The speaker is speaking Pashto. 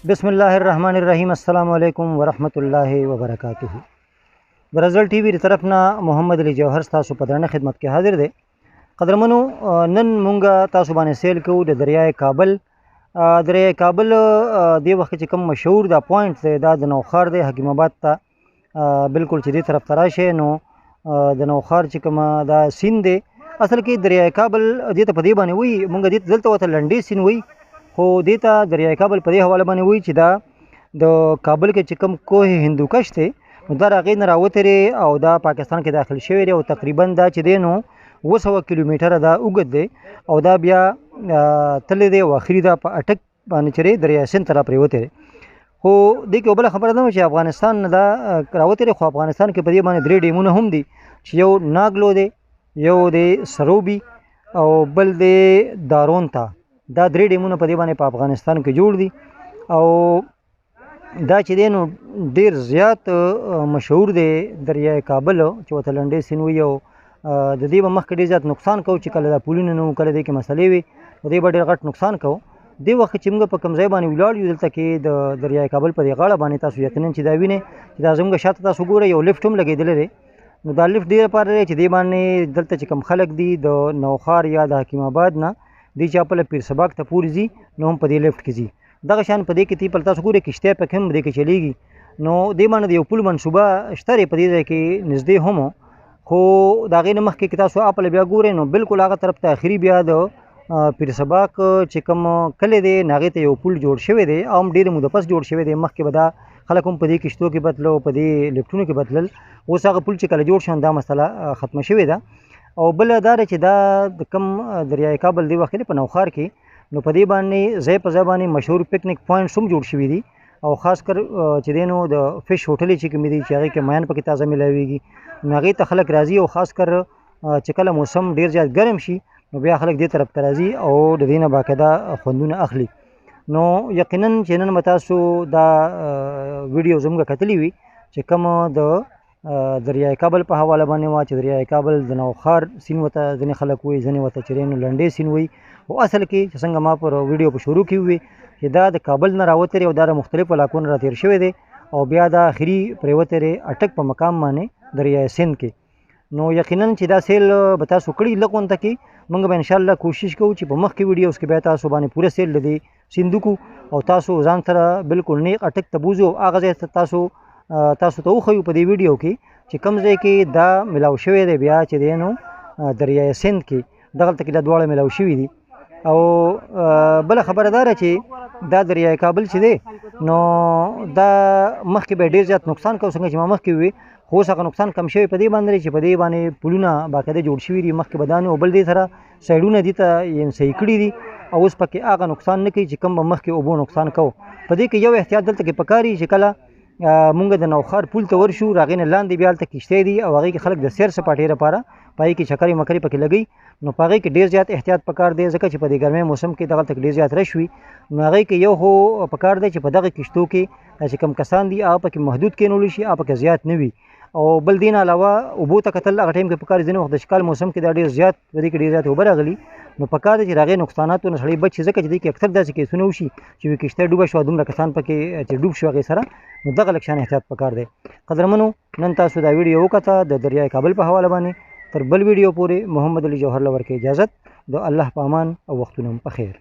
بسم الله الرحمن الرحیم. السلام علیکم ورحمۃ الله وبرکاتہ. برزل ټي وي دی طرف نه محمد علی جوهر تاسو په درنه خدمت کې حاضر دی. قدرمنو، نن مونږه تاسو باندې سیل کوو د دریای کابل. دریای کابل دی وخت چې کوم مشهور دا پوینټ دی دا د نوخار دی، حکیم آباد ته بالکل چې دې طرف ته راشئ نو د نوخار چې کومه دا سیند دی، اصل کې دریای کابل دې ته په دې باندې وایي، مونږ دې ته دلته ورته لنډې سیند وایي، خو دې ته دریای کابل په دې حواله باندې وایي چې دا د کابل کې چې کوم کوه هندوکش دی نو دا د هغې نه راوتلی او دا پاکستان کې داخل شوی دی او تقریبا دا چې دی نو 200 کیلومیټره دا اوږد دی او دا بیا تللی دی او اخري دا په اټک باندې چې دی دریای سیند ته راپرېوتی دی. خو دې کې یو بله خبره دا چې افغانستان نه دا راوتی دی، خو افغانستان کې په دې باندې 3 ډیمونه هم دي چې یو ناګلو دی، یو دی سروبي او بل دی دارونتا. دا 3 ډیمونه په دې باندې په افغانستان کې جوړ دي او دا چې دی نو ډېر زیات مشهور دی دریای کابل چې ورته لنډې سیند وایي او د دې به مخکې ډېر زیات نقصان کوو چې کله دا پولونه نه وو، کله دې کې مسلې وي نو دې به ډېر غټ نقصان کوو. دې وخت چې موږ په کوم ځای باندې ولاړ یو دلته کې د دریای کابل په دې غاړه باندې تاسو یقینا چې دا وینئ چې دا زموږ شاته تاسو ګورئ یو لفټ هم لګېدلی دی. نو دا لفټ دې لپاره دی چې دې باندې دلته چې کوم خلک دي د نوخار یا د حکیم آباد نه دې چې خپله پیر سباق ته پورې ځي نو هم په دې لفټ کې ځي. دغه شان په دې کې تیپل تاسو ګورئ کشتۍ پکې هم دې کې چلیږي، نو دې باندې د یو پل منصوبه شته دی په دې ځای کې نږدې هم، خو د هغې نه مخکې که تاسو اپله بیا ګورئ نو بالکل هغه طرف ته اخري بیا د پیر سباق چې کوم کلی دی نو هغې ته یو پل جوړ شوی دی او هم ډېرې موده پس جوړ شوی دی. مخکې به دا خلک هم په دې کشتو کې بتلل او په دې لفټونو کې بتلل، اوس هغه پل چې کله جوړ شو دا مسله ختمه شوې ده. او بله دا ده چې دا د کوم دریای کابل دی وخت په نوخار کې نو په دې باندې ځای په ځای باندې مشهور پکنیک پوینټس هم جوړ شوي دي او خاص کر چې دی نو د فش هوټلې چې کومې دي چې هغې کې میان پکې تازه میلاویږي نو هغې ته خلک راځي او خاص کر چې کله موسم ډېر زیات ګرم شي نو بیا خلک دې طرف ته راځي او د دې نه باقاعده خوندونه اخلي. نو یقینا چې نن به تاسو دا ویډیو زموږ کتلی وي چې کوم د دریای کابل په حواله باندې وه چې دریای کابل د نوخار سیند ورته ځینې خلک وایي، ځینې ورته چې دی نو لنډې سیند وایي. خو اصل کې چې څنګه ما پر ویډیو په شروع کې وویل چې دا د کابل نه راوتلی او دا د مختلفو علاقو نه راتېر شوی دی او بیا دا اخري پرېوتی دی اټک په مقام باندې دریای سیند کې. نو یقینا چې دا سیل به تاسو کړي لږ غونته کې موږ به انشاءالله کوشش کوو چې په مخکې ویډیوز کې بیا تاسو باندې پوره سیل د دې سیند وکړو او تاسو ځان سره بالکل نیغ اټک ته بوځو او هغه ځای ته تاسو ته وښیو په دې ویډیو کې چې کوم ځای کې دا ملاو شوی دی بیا چې دی نو دریای سیند کې دغلته کې دا دواړه ملاو شوي دي. او بله خبره دا ده چې دا دریای کابل چې دی نو دا مخکې به ډېر زیات نقصان کوو څنګه چې ما مخکې وویل، خو اوس هغه نقصان کم شوی په دې باندې چې په دې باندې پلونه باقاعده جوړ شوي دي، مخکې به دا نه او بل دې سره سایډونه دې ته یې صحیح کړي دي او اوس پکې هغه نقصان نه کوي چې کوم به مخکې اوبو نقصان کوو. په دې کې یو احتیاط دلته کې پکار وي چې کله مونږ د نوخار پول ته ورشو هغې نه لاندې بیا هلته کشتۍ دي او هغې کې خلک د سیر سپاټې لپاره په هغې کې چکرې مکرې پکې لګوي نو په هغې کې ډېر زیات احتیاط پکار دی ځکه چې په دې ګرمۍ موسم کې دغلته کې ډېر زیات رش وي نو هغې کې یو خو پکار دی چې په دغه کشتو کې چې کوم کسان دي هغه پکې محدود کېنولی شي، هغه پکې زیات نه وي. او بل دې نه علاوه اوبو ته کتل هغه ټایم کې پکار ځینې وخت د شکال موسم کې دا ډېر زیات په دې کې ډېر زیات اوبه راغلي نو پکار دی چې د هغې نقصاناتو نه سړی بچ شي ځکه چې دې کې اکثر داسې کیسونه وشي چې وي کشتۍ ډوبه شوه دومره کسان پکې چې ډوب شو هغې سره نو دغه لږ شان احتیاط پکار دی. قدرمنو، نن تاسو دا ویډیو وکته د دریای کابل په حواله باندې. تر بل ویډیو پورې محمد علی جوهر له ورکوي اجازت. د الله په امان او وختونه مو په خیر.